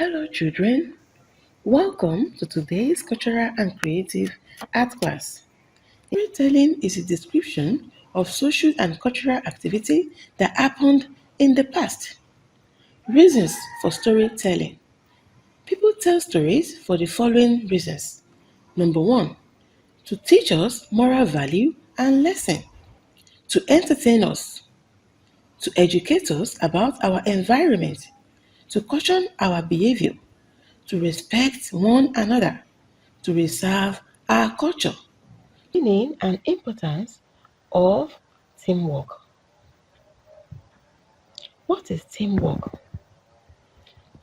Hello children, welcome to today's Cultural and Creative Art class. Storytelling is a description of social and cultural activity that happened in the past. Reasons for storytelling. People tell stories for the following reasons. Number one, to teach us moral value and lesson. To entertain us. To educate us about our environment. To caution our behavior. To respect one another, to preserve our culture. Meaning and importance of teamwork. What is teamwork?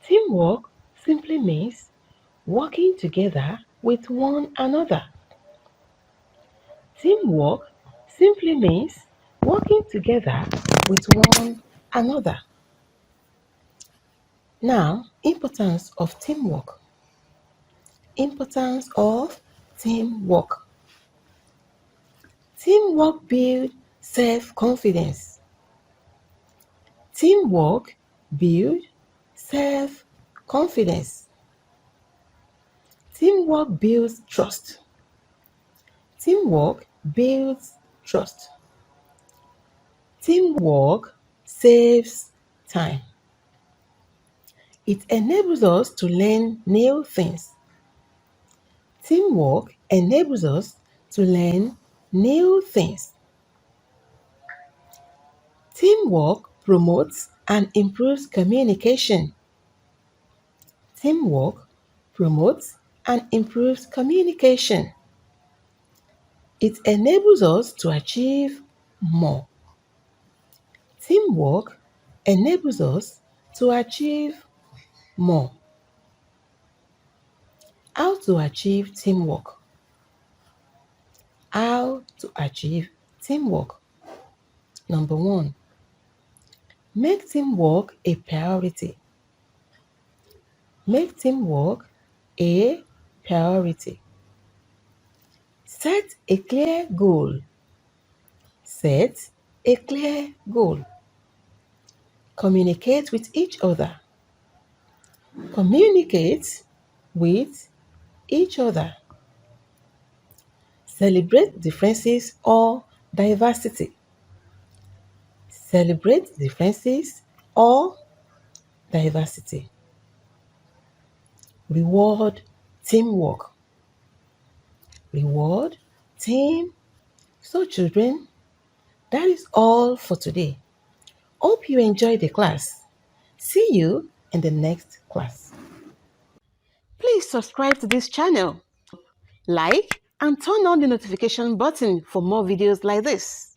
Teamwork simply means working together with one another. Teamwork simply means working together with one another. Now, importance of teamwork. Importance of teamwork. Teamwork builds self-confidence. Teamwork builds self-confidence. Teamwork builds trust. Teamwork builds trust. Teamwork saves time. It enables us to learn new things. Teamwork enables us to learn new things. Teamwork promotes and improves communication. Teamwork promotes and improves communication. It enables us to achieve more. Teamwork enables us to achieve more. How to achieve teamwork? How to achieve teamwork? Number one, make teamwork a priority. Make teamwork a priority. Set a clear goal. Set a clear goal. Communicate with each other. Communicate with each other. Celebrate differences or diversity. Celebrate differences or diversity. Reward teamwork. Reward team. So children, that is all for today. Hope you enjoyed the class. See you in the next class. Please subscribe to this channel, like, and turn on the notification button for more videos like this.